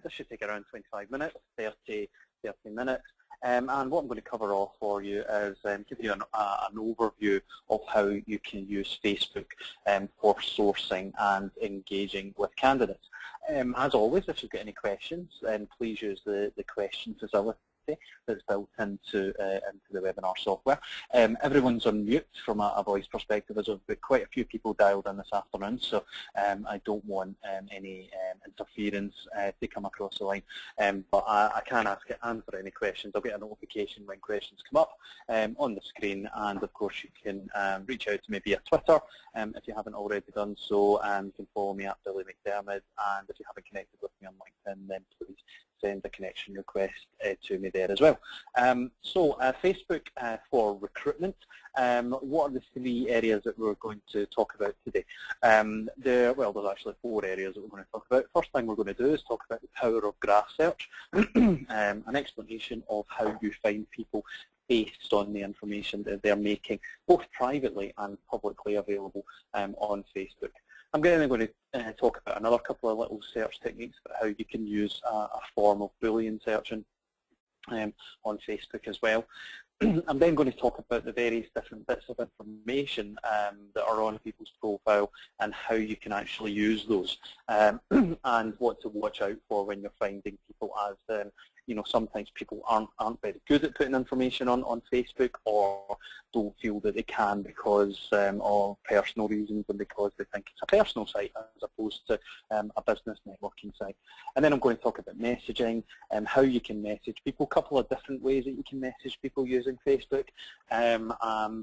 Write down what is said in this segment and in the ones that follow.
This should take around 25 minutes, 30 minutes. And what I'm going to cover off for you is give you an overview of how you can use Facebook for sourcing and engaging with candidates. As always, if you've got any questions, please use the question facility that's built into the webinar software. Everyone's on mute from a voice perspective, as we've got quite a few people dialed in this afternoon, so I don't want any interference to come across the line. But I can answer any questions. I'll get a notification when questions come up on the screen, and of course you can reach out to me via Twitter if you haven't already done so, and you can follow me at Billy McDermott, and if you haven't connected with me on LinkedIn, then please send a connection request to me there as well. Facebook for recruitment. What are the three areas that we're going to talk about today? There's actually 4 areas that we're going to talk about. First thing we're going to do is talk about the power of graph search, an explanation of how you find people based on the information that they're making, both privately and publicly available on Facebook. I'm then going to talk about another couple of little search techniques about how you can use a form of Boolean searching on Facebook as well. I'm then going to talk about the various different bits of information that are on people's profile and how you can actually use those, and what to watch out for when you're finding people, as sometimes people aren't very good at putting information on Facebook, or don't feel that they can because of personal reasons and because they think it's a personal site as opposed to a business networking site. And then I'm going to talk about messaging and how you can message people, a couple of different ways that you can message people using Facebook,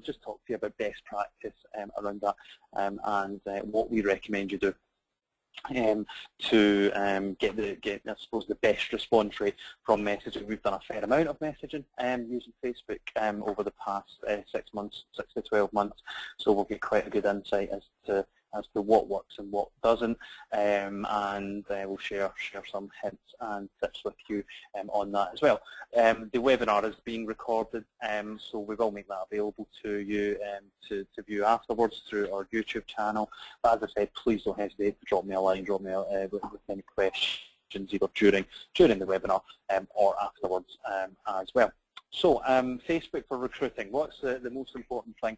just talk to you about best practice around that, and what we recommend you do to get I suppose the best response rate from messaging. We've done a fair amount of messaging using Facebook over the past 6 to 12 months, so we'll get quite a good insight as to what works and what doesn't, and we'll share some hints and tips with you on that as well. The webinar is being recorded, so we will make that available to you to view afterwards through our YouTube channel. But as I said, please don't hesitate to drop me a line, with any questions either during the webinar or afterwards as well. So Facebook for recruiting, what's the most important thing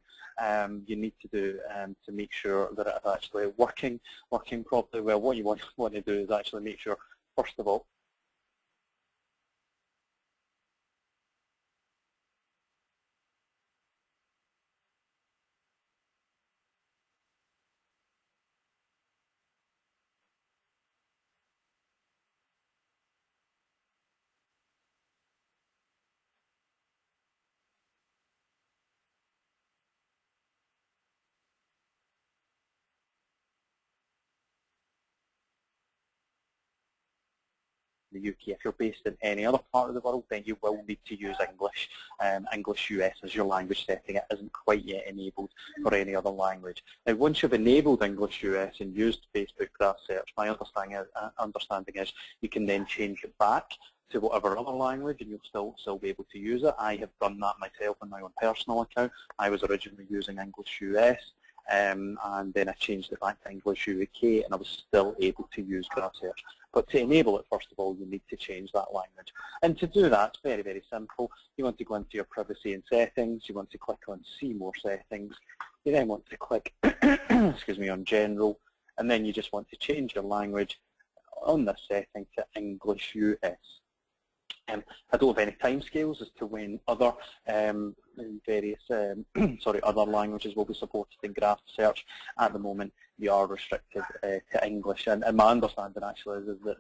you need to do to make sure that it's actually working properly? Well, what you want to do is actually make sure, first of all, the UK. If you're based in any other part of the world, then you will need to use English. English US as your language setting. It isn't quite yet enabled for any other language. Now, once you've enabled English US and used Facebook Graph Search, my understanding is you can then change it back to whatever other language, and you'll still be able to use it. I have done that myself on my own personal account. I was originally using English US, and then I changed it back to English UK, and I was still able to use Graph Search. But to enable it, first of all, you need to change that language. And to do that, it's very, very simple. You want to go into your privacy and settings. You want to click on See More Settings. You then want to click excuse me, on General, and then you just want to change your language on this setting to English US. I don't have any timescales as to when other other languages will be supported in Graph Search. At the moment, you are restricted to English, and my understanding actually is that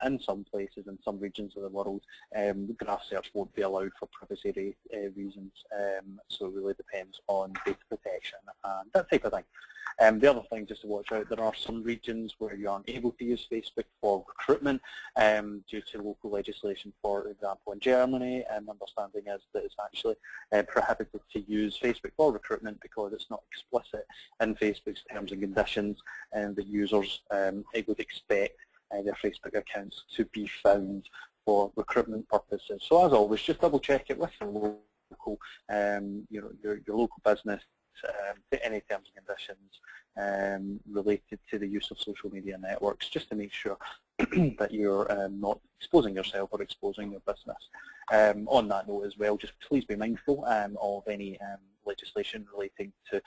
in some places, in some regions of the world, Graph Search won't be allowed for privacy reasons, so it really depends on data protection and that type of thing. The other thing just to watch out, there are some regions where you aren't able to use Facebook for recruitment due to local legislation. For example, in Germany, understanding is that it's actually prohibited to use Facebook for recruitment because it's not explicit in Facebook's terms and conditions, and that users would expect their Facebook accounts to be found for recruitment purposes. So as always, just double check it with your local, your local business, to any terms and conditions related to the use of social media networks, just to make sure that you're not exposing yourself or exposing your business. On that note as well, just please be mindful of any legislation relating to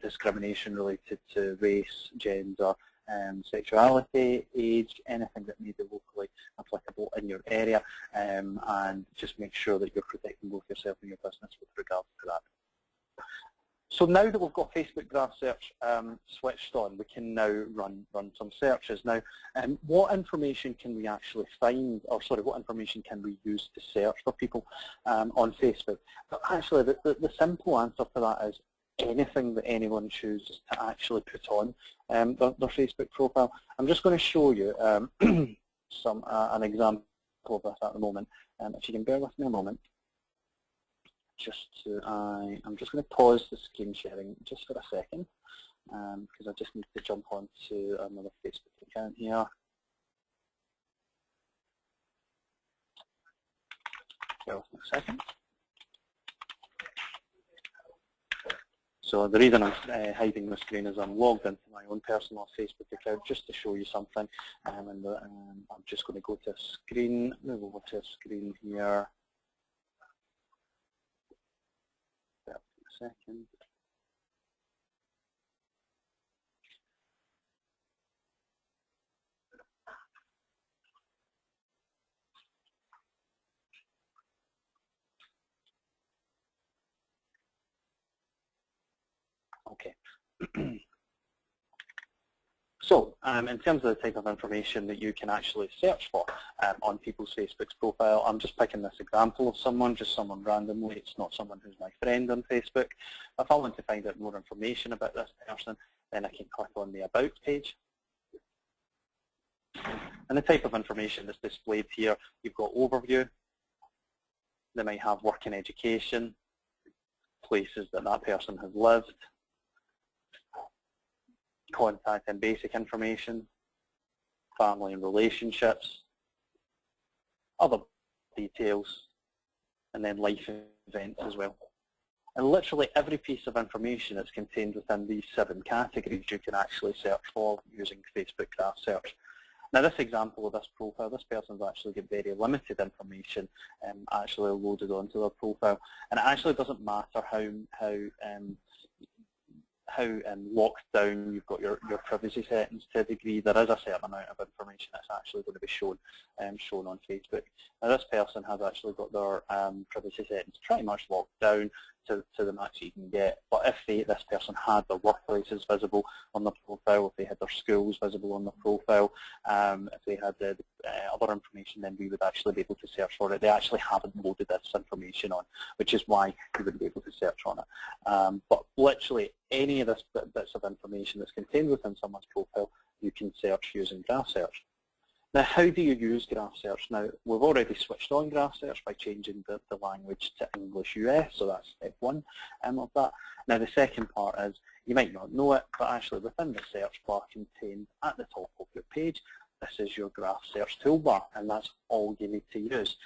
discrimination related to race, gender, sexuality, age, anything that may be locally applicable in your area, and just make sure that you're protecting both yourself and your business with regards to that. So now that we've got Facebook Graph Search switched on, we can now run some searches. Now, what information can we actually find, or sorry, what information can we use to search for people on Facebook? But actually, the simple answer to that is anything that anyone chooses to actually put on their Facebook profile. I'm just going to show you an example of this at the moment. If you can bear with me a moment. I'm just going to pause the screen sharing just for a second because I just need to jump onto another Facebook account here. Bear with me a second. So the reason I'm hiding the screen is I'm logged into my own personal Facebook account just to show you something, and I'm just going to go to a screen, move over to a screen here. Second. Okay. So, in terms of the type of information that you can actually search for on people's Facebook's profile, I'm just picking this example of someone, just someone randomly. It's not someone who's my friend on Facebook. If I want to find out more information about this person, then I can click on the About page. And the type of information that's displayed here, you've got overview. They might have work and education, places that that person has lived, contact and basic information, family and relationships, other details, and then life events as well. And literally every piece of information that's contained within these 7 categories you can actually search for using Facebook Graph Search. Now this example of this profile, this person's actually got very limited information actually loaded onto their profile, and it actually doesn't matter how locked down you've got your privacy settings to a degree. There is a certain amount of information that's actually going to be shown on Facebook. Now this person has actually got their privacy settings pretty much locked down to the max you can get. But if this person had their workplaces visible on the profile, if they had their schools visible on the profile, if they had the other information, then we would actually be able to search for it. They actually haven't loaded this information on, which is why we wouldn't be able to search on it. But literally any of this bits of information that's contained within someone's profile, you can search using Graph Search. Now, how do you use Graph Search? Now, we've already switched on Graph Search by changing the language to English US, so that's step 1 of that. Now, the second part is, you might not know it, but actually within the search bar contained at the top of your page, this is your Graph Search toolbar, and that's all you need to use.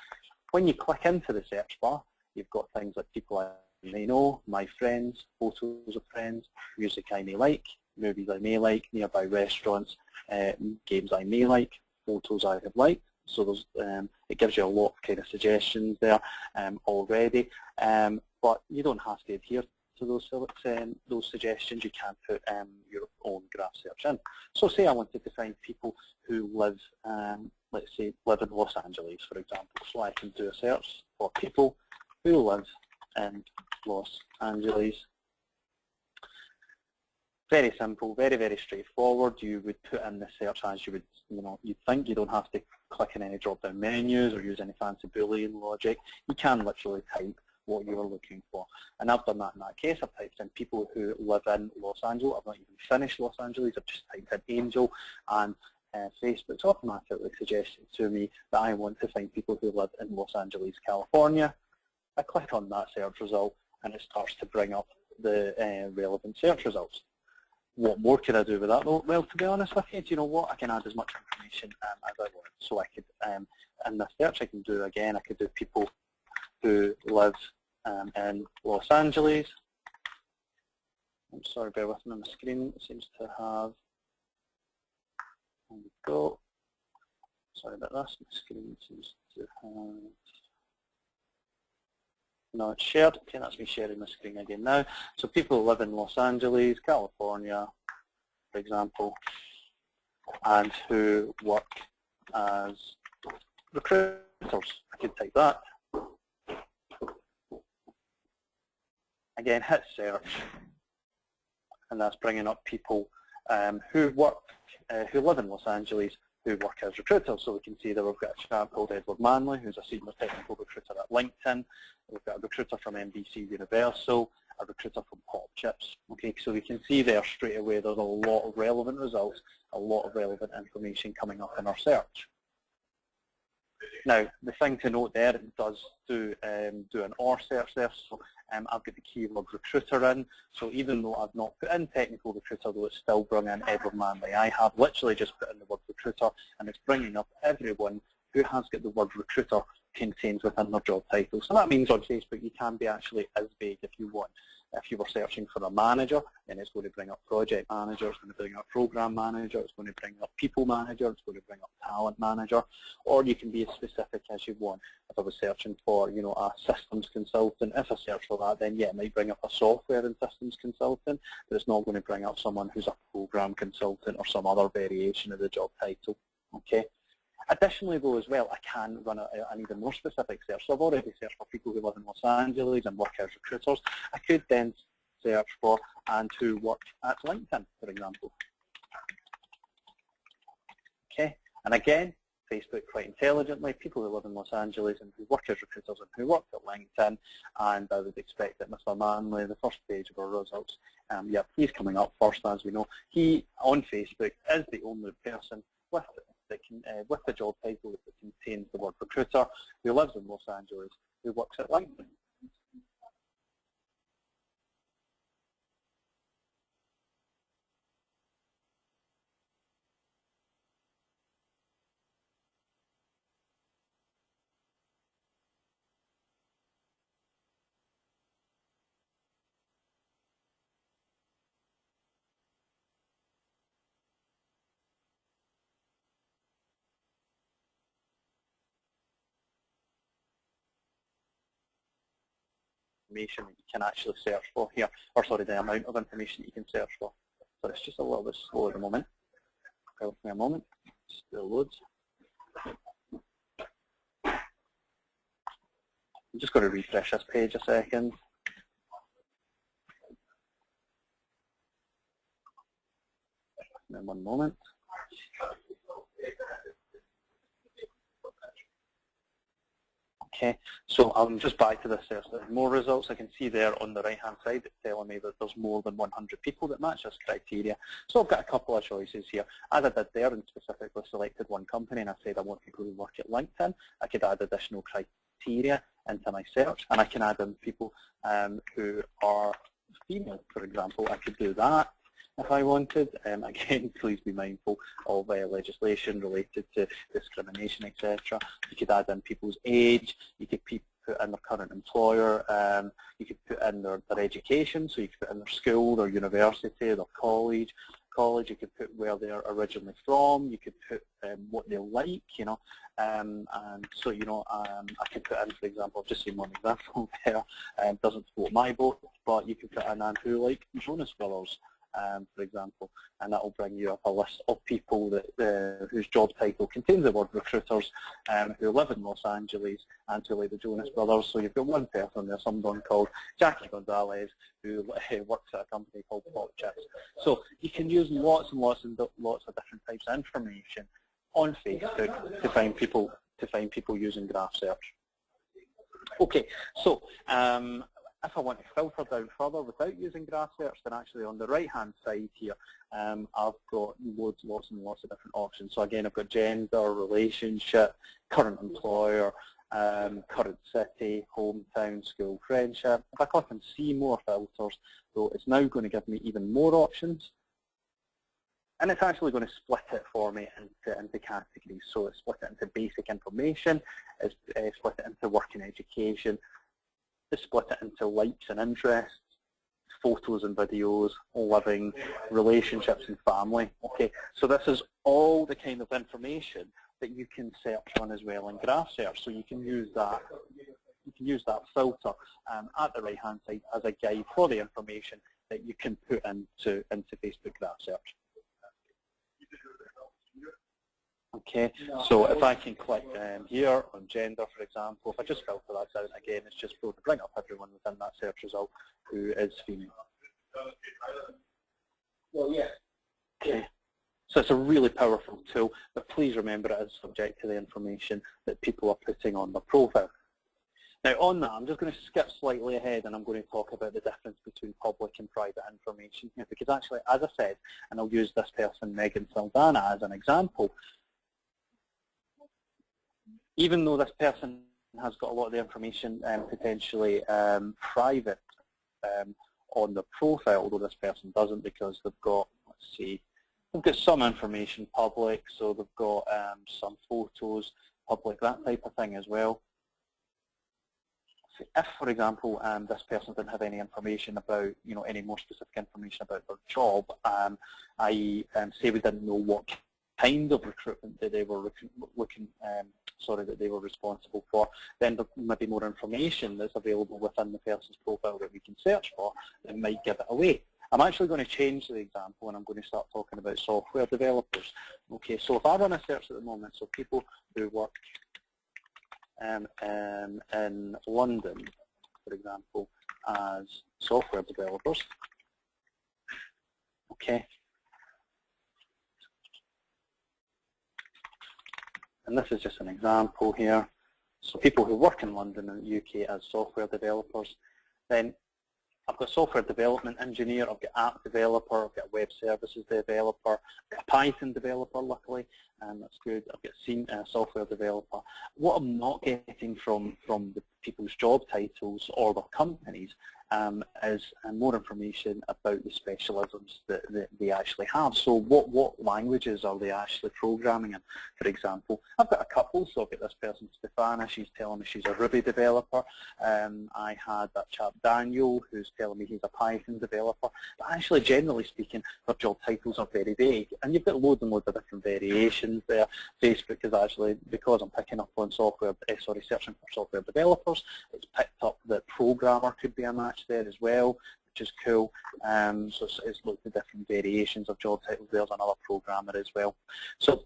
When you click into the search bar, you've got things like people I may know, my friends, photos of friends, music I may like, movies I may like, nearby restaurants, games I may like, photos I have liked. So there's, it gives you a lot of kind of suggestions there already, but you don't have to adhere to those suggestions. You can put your own Graph Search in. So say I wanted to find people who live, let's say, live in Los Angeles, for example. So I can do a search for people who live in Los Angeles. Very simple, very, very straightforward. You would put in the search as you would, you'd think. You don't have to click in any drop-down menus or use any fancy Boolean logic. You can literally type what you are looking for. And I've done that in that case. I've typed in people who live in Los Angeles. I've not even finished Los Angeles. I've just typed in Angel, and Facebook's automatically suggested to me that I want to find people who live in Los Angeles, California. I click on that search result, and it starts to bring up the relevant search results. What more can I do with that? Well, to be honest with you, do you know what? I can add as much information as I want. So I could, in the search I can do, again, I could do people who live in Los Angeles. I'm sorry, bear with me on the screen. It seems to have, there we go. sorry about this, my screen seems to have, no, it's shared. Okay, that's me sharing my screen again now. So people who live in Los Angeles, California, for example, and who work as recruiters. I could type that. Again, hit search, and that's bringing up people who live in Los Angeles, who work as recruiters. So we can see that we've got a chap called Edward Manley, who's a senior technical recruiter at LinkedIn. We've got a recruiter from NBC Universal, a recruiter from Pop Chips. Okay, so we can see there straight away there's a lot of relevant results, a lot of relevant information coming up in our search. Now, the thing to note there, it does do an OR search there, so I've got the keyword recruiter in, so even though I've not put in technical recruiter, though it's still bringing in Edward Manley, I have literally just put in the word recruiter, and it's bringing up everyone who has got the word recruiter contained within their job title. So that means on Facebook you can be actually as vague if you want. If you were searching for a manager, then it's going to bring up project manager, it's going to bring up program manager, it's going to bring up people manager, it's going to bring up talent manager, or you can be as specific as you want. If I was searching for, you know, a systems consultant, if I search for that, then yeah, it might bring up a software and systems consultant, but it's not going to bring up someone who's a program consultant or some other variation of the job title. Okay. Additionally, though, as well, I can run an even more specific search. So I've already searched for people who live in Los Angeles and work as recruiters. I could then search for and who work at LinkedIn, for example. Okay, and again, Facebook quite intelligently, people who live in Los Angeles and who work as recruiters and who work at LinkedIn, and I would expect that Mr. Manley, the first page of our results, yep, he's coming up first, as we know. He, on Facebook, is the only person with the job title that contains the word recruiter, who lives in Los Angeles, who works at LinkedIn. Information that you can actually search for here, or sorry, the amount of information that you can search for. So it's just a little bit slow at the moment. Bear with me a moment. Still loads. I'm just going to refresh this page a second. And then 1 moment. Okay, so I'm just back to this search. There's more results. I can see there on the right-hand side it's telling me that there's more than 100 people that match this criteria. So I've got a couple of choices here. As I did there and specifically selected one company and I said I want people who work at LinkedIn, I could add additional criteria into my search, and I can add in people who are female, for example. I could do that if I wanted. Again, please be mindful of legislation related to discrimination, etc. You could add in people's age, you could put in their current employer, you could put in their education, so you could put in their school, their university, their college, you could put where they're originally from, you could put what they like, you know, and so, you know, I could put in, for example, I've just seen one example there, doesn't float my boat, but you could put in and who like Jonas Brothers, for example, and that will bring you up a list of people that whose job title contains the word recruiters, who live in Los Angeles and who like the Jonas Brothers. So you've got one person there, someone called Jackie Gonzalez, who works at a company called Pop Chips. So you can use lots and lots of different types of information on Facebook to find people using graph search. Okay, so if I want to filter down further without using graph search, then actually on the right-hand side here, I've got lots and lots of different options. So again, I've got gender, relationship, current employer, current city, hometown, school, friendship. If I click on see more filters, though, it's now going to give me even more options. And it's actually going to split it for me into categories. So it's split it into basic information, it's split it into work and education, split it into likes and interests, photos and videos, living, relationships and family. Okay, so this is all the kind of information that you can search on as well in graph search. So you can use that. You can use that filter at the right-hand side as a guide for the information that you can put into Facebook graph search. Okay, so if I can click here on gender, for example, if I just filter that down again, it's just going to bring up everyone within that search result who is female. Okay, so it's a really powerful tool, but please remember it is subject to the information that people are putting on their profile. Now on that, I'm just going to skip slightly ahead and I'm going to talk about the difference between public and private information here, because actually, as I said, and I'll use this person, Megan Saldana, as an example, even though this person has got a lot of the information potentially private on the profile, although this person doesn't, because they've got, let's see, they've got some information public, so they've got some photos public, that type of thing as well. So if, for example, this person didn't have any information about, any more specific information about their job, i.e., say we didn't know what kind of recruitment that they were that they were responsible for, then there may be more information that's available within the person's profile that we can search for that might give it away. I'm actually going to change the example and I'm going to start talking about software developers. Okay, so if I run a search at the moment, so people who work in London, for example, as software developers, okay, and this is just an example here. So people who work in London and the UK as software developers, then I've got software development engineer, I've got app developer, I've got web services developer, I've got a Python developer, luckily, and that's good. I've got software developer. What I'm not getting from the people's job titles or their companies is more information about the specialisms that they actually have. So what languages are they actually programming in? For example, I've got a couple, so I've got this person, Stefana, she's telling me she's a Ruby developer. I had that chap, Daniel, who's telling me he's a Python developer. But actually, generally speaking, their job titles are very vague. And you've got loads and loads of different variations there. Facebook is actually, because I'm picking up on searching for software developers, it's picked up that programmer could be a match there as well, which is cool. So it's looked at different variations of job titles. There's another programmer as well. So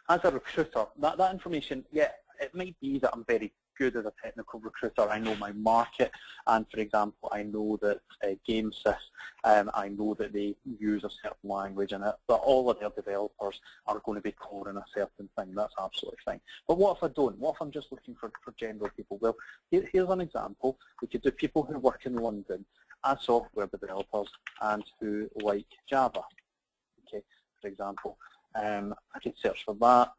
as a recruiter, that information, yeah, it might be that I'm very good as a technical recruiter. I know my market, and for example, I know that GameSys, I know that they use a certain language in it, but all of their developers are going to be calling a certain thing. That's absolutely fine. But what if I don't? What if I'm just looking for general people? Well, here's an example. We could do people who work in London as software developers and who like Java. Okay, for example, I could search for that.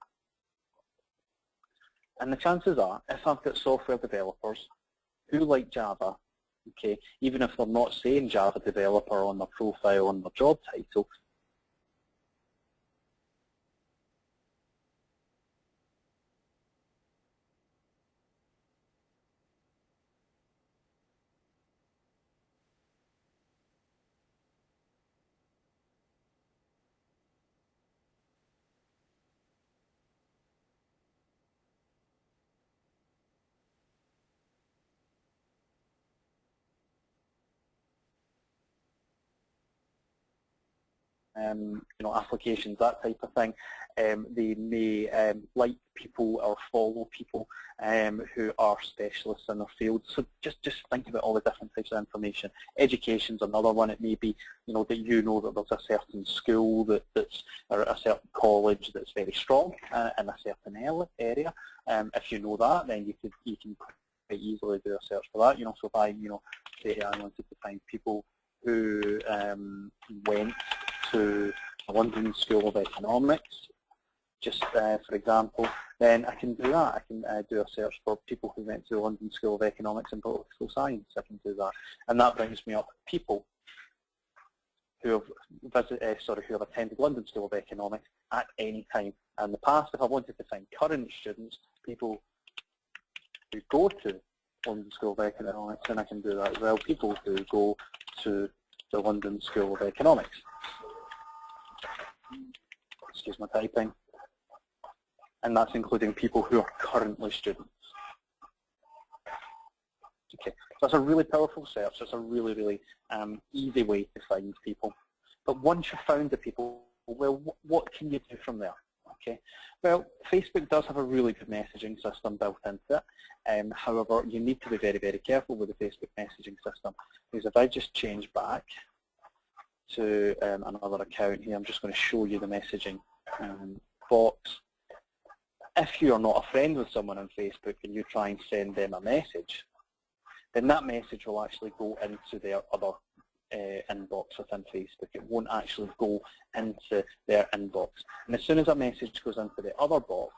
And the chances are, if I've got software developers who like Java, okay, even if they're not saying Java developer on their profile, on their job title, applications, that type of thing. They may like people or follow people who are specialists in their field. So just think about all the different types of information. Education's another one. It may be that that there's a certain school that's or a certain college that's very strong in a certain area. If you know that, then you can quite easily do a search for that. So if I say I wanted to find people who went to the London School of Economics, just for example, then I can do that. I can do a search for people who went to the London School of Economics and Political Science. I can do that, and that brings me up people who have who have attended London School of Economics at any time in the past. If I wanted to find current students, people who go to London School of Economics, then I can do that as well. People who go to the London School of Economics. Excuse my typing. and that's including people who are currently students. Okay, so that's a really powerful search. It's a really, really easy way to find people. But once you've found the people, well, what can you do from there? Okay, well, Facebook does have a really good messaging system built into it. However, you need to be very, very careful with the Facebook messaging system, because if I just change back to another account here, I'm just going to show you the messaging box. If you are not a friend with someone on Facebook and you try and send them a message, then that message will actually go into their other inbox within Facebook. It won't actually go into their inbox. And as soon as a message goes into the other box,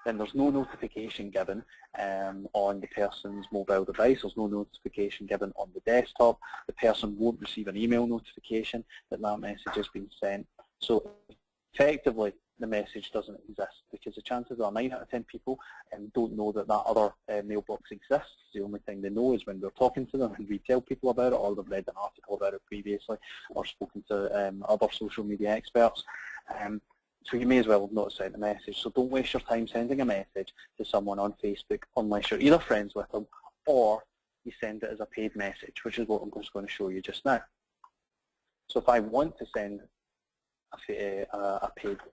then there's no notification given on the person's mobile device. There's no notification given on the desktop. The person won't receive an email notification that that message has been sent. So effectively, the message doesn't exist, because the chances are 9 out of 10 people don't know that that other mailbox exists. The only thing they know is when we're talking to them and we tell people about it, or they've read an article about it previously, or spoken to other social media experts. So you may as well have not sent a message. So don't waste your time sending a message to someone on Facebook unless you're either friends with them or you send it as a paid message, which is what I'm just going to show you just now. So if I want to send a paid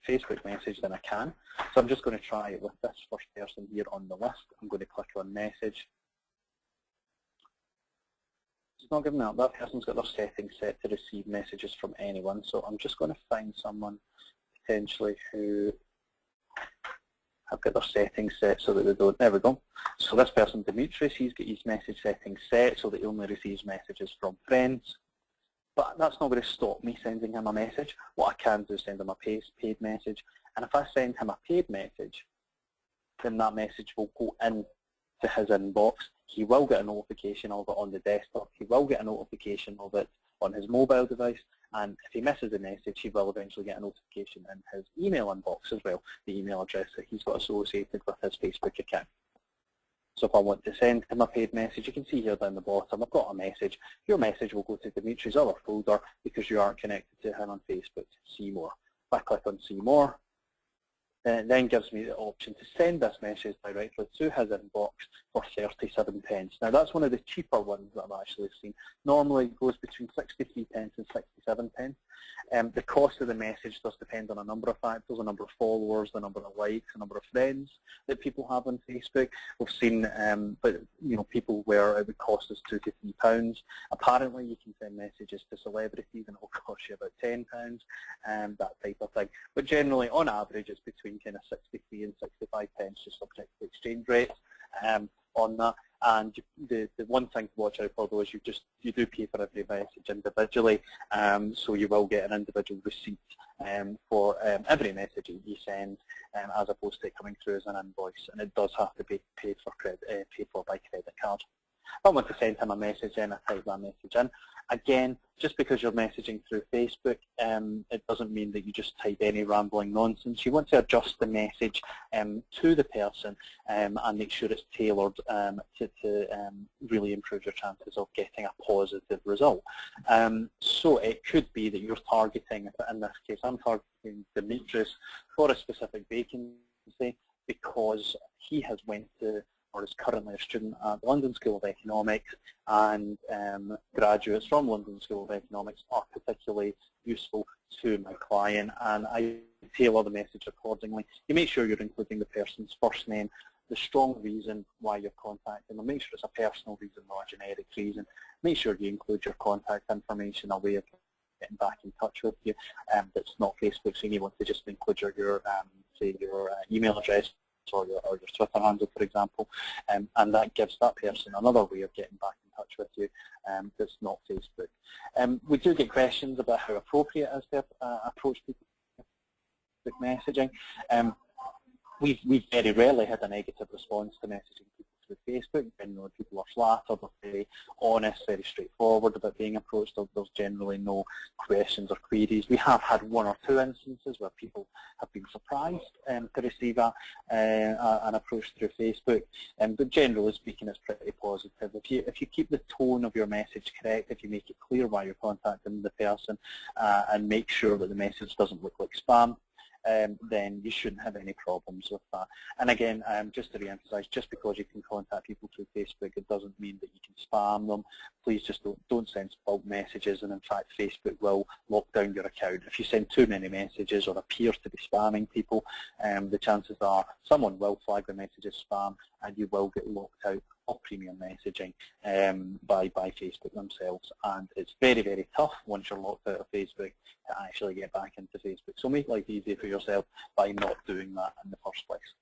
Facebook message, then I can. So I'm just going to try it with this first person here on the list. I'm going to click on message. It's not giving me up. That person's got their settings set to receive messages from anyone. So I'm just going to find someone potentially who have got their settings set so that they don't. There we go. So this person, Demetrius, he's got his message settings set so that he only receives messages from friends. But that's not going to stop me sending him a message. What I can do is send him a paid message. And if I send him a paid message, then that message will go into his inbox. He will get a notification of it on the desktop. He will get a notification of it on his mobile device. And if he misses the message, he will eventually get a notification in his email inbox as well, the email address that he's got associated with his Facebook account. So if I want to send him a paid message, you can see here down the bottom, I've got a message. Your message will go to Dimitri's other folder because you aren't connected to him on Facebook. See more. If I click on see more, it then gives me the option to send this message directly to his inbox for 37p. Now that's one of the cheaper ones that I've actually seen. Normally it goes between 63p and 67p. The cost of the message does depend on a number of factors, a number of followers, the number of likes, the number of friends that people have on Facebook. We've seen people where it would cost us £2 to £3. Apparently you can send messages to celebrities and it will cost you about £10, that type of thing. But generally, on average, it's between kind of 63 and 65 pence, just subject to exchange rates on that. And the one thing to watch out for, though, is you do pay for every message individually, so you will get an individual receipt for every message you send, as opposed to it coming through as an invoice, and it does have to be paid for by credit card. If I want to send him a message, then I type that message in. Again, just because you're messaging through Facebook, it doesn't mean that you just type any rambling nonsense. You want to adjust the message to the person and make sure it's tailored to really improve your chances of getting a positive result. So it could be that you're targeting, in this case, I'm targeting Demetrius for a specific vacancy because he has went to or is currently a student at the London School of Economics, and graduates from London School of Economics are particularly useful to my client, and I tailor the message accordingly. You make sure you're including the person's first name, the strong reason why you're contacting them. Make sure it's a personal reason, not a generic reason. Make sure you include your contact information, a way of getting back in touch with you. That's not Facebook, so you want to just include your email address or your Twitter handle, for example, and that gives that person another way of getting back in touch with you that's not Facebook. We do get questions about how appropriate it is to approach people with messaging. We've very rarely had a negative response to messaging people through Facebook. Generally, people are flattered, they're very honest, very straightforward about being approached. There's generally no questions or queries. We have had 1 or 2 instances where people have been surprised to receive an approach through Facebook, but generally speaking, it's pretty positive. If you keep the tone of your message correct, if you make it clear why you're contacting the person, and make sure that the message doesn't look like spam, then you shouldn't have any problems with that. And again, just to re-emphasize, just because you can contact people through Facebook, it doesn't mean that you can spam them. Please just don't send bulk messages, and in fact Facebook will lock down your account. If you send too many messages or appear to be spamming people, the chances are someone will flag the message as spam, and you will get locked out of premium messaging by Facebook themselves. And it's very, very tough once you're locked out of Facebook to actually get back into Facebook. So make life easy for yourself by not doing that in the first place.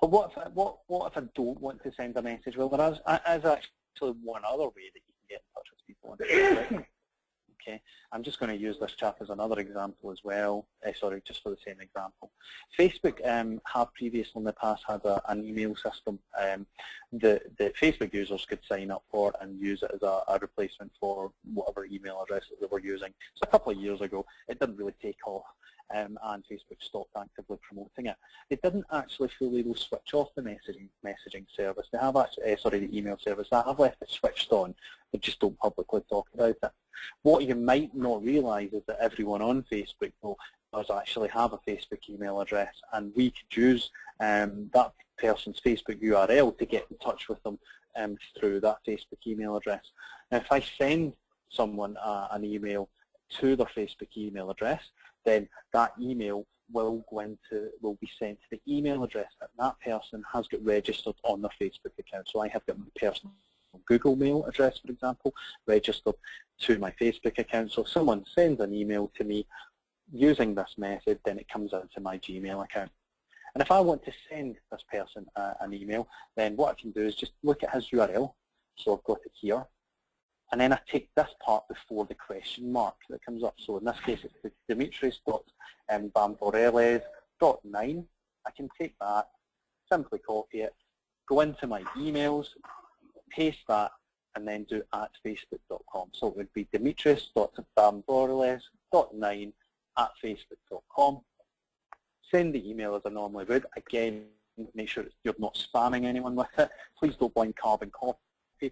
But what if I don't want to send a message? Well, there is actually one other way that you can get in touch with people on Facebook. Okay, I'm just going to use this chap as another example as well. Sorry, just for the same example. Facebook have previously in the past had an email system that Facebook users could sign up for and use it as a replacement for whatever email address that they were using. So a couple of years ago, it didn't really take off, and Facebook stopped actively promoting it. They didn't actually fully switch off the messaging service. They have actually, the email service. They have left it switched on, but just don't publicly talk about it. What you might not realise is that everyone on Facebook does actually have a Facebook email address, and we could use that person's Facebook URL to get in touch with them through that Facebook email address. Now, if I send someone an email to their Facebook email address, then that email will be sent to the email address that that person has got registered on their Facebook account. So I have got my personal Google Mail address, for example, registered to my Facebook account. So if someone sends an email to me using this method, then it comes out to my Gmail account. And if I want to send this person an email, then what I can do is just look at his URL. So I've got it here. And then I take this part before the question mark that comes up. So in this case, it's Dimitris.bamboreles.9. I can take that, simply copy it, go into my emails, paste that, and then do @facebook.com. So it would be Dimitris.bamboreles.9 @facebook.com. Send the email as I normally would. Again, make sure you're not spamming anyone with it. Please don't blind carbon copy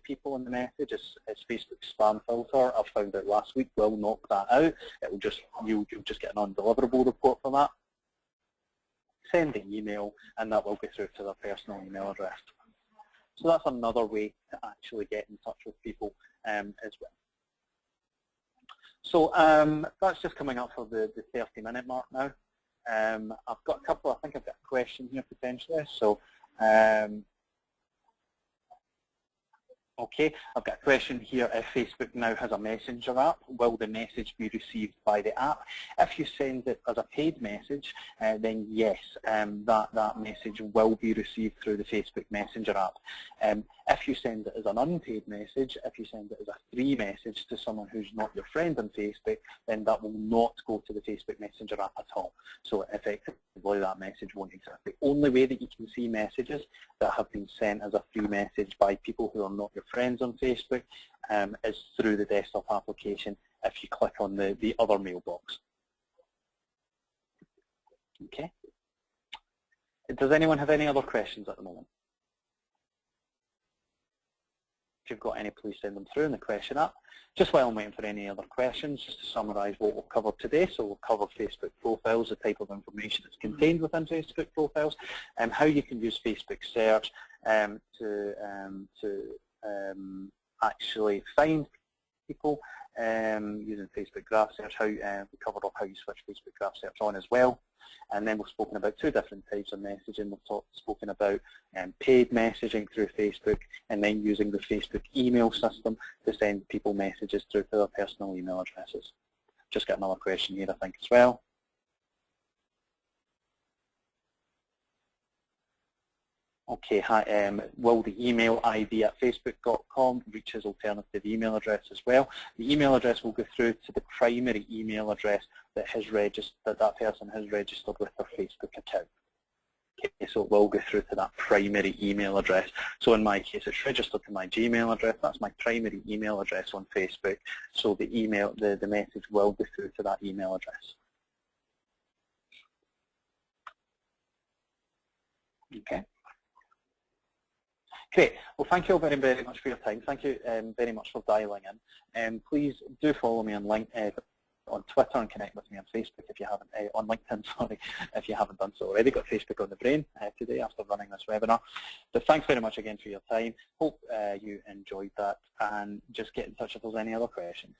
people in the message. It's Facebook's spam filter. I found out last week. We'll knock that out. It'll just you'll just get an undeliverable report for that. Send the email, and that will go through to their personal email address. So that's another way to actually get in touch with people as well. So that's just coming up for the 30-minute mark now. I've got a couple. I think I've got a question here potentially. So. Okay, I've got a question here. If Facebook now has a messenger app, will the message be received by the app? If you send it as a paid message, then yes, that message will be received through the Facebook Messenger app. If you send it as an unpaid message, if you send it as a free message to someone who's not your friend on Facebook, then that will not go to the Facebook Messenger app at all. So effectively that message won't exist. The only way that you can see messages that have been sent as a free message by people who are not your friends on Facebook is through the desktop application if you click on the other mailbox. Okay. Does anyone have any other questions at the moment? If you've got any, please send them through in the question app. Just while I'm waiting for any other questions, just to summarise what we'll cover today. So we'll cover Facebook profiles, the type of information that's contained within Facebook profiles, and how you can use Facebook search to actually find people using Facebook graph search. We covered off how you switch Facebook graph search on as well. And then we've spoken about two different types of messaging. We've spoken about paid messaging through Facebook, and then using the Facebook email system to send people messages through to their personal email addresses. Just got another question here, I think, as well. Okay, hi, will the email ID at facebook.com reach his alternative email address as well? The email address will go through to the primary email address that that person has registered with their Facebook account. Okay, so it will go through to that primary email address. So in my case, it's registered to my Gmail address. That's my primary email address on Facebook. So the message will go through to that email address. Okay. Great. Well, thank you all very, very much for your time. Thank you very much for dialing in. Please do follow me on LinkedIn. on Twitter and connect with me on Facebook if you haven't, on LinkedIn, sorry, if you haven't done so already. Got Facebook on the brain today after running this webinar. But thanks very much again for your time. Hope you enjoyed that, and just get in touch if there's any other questions.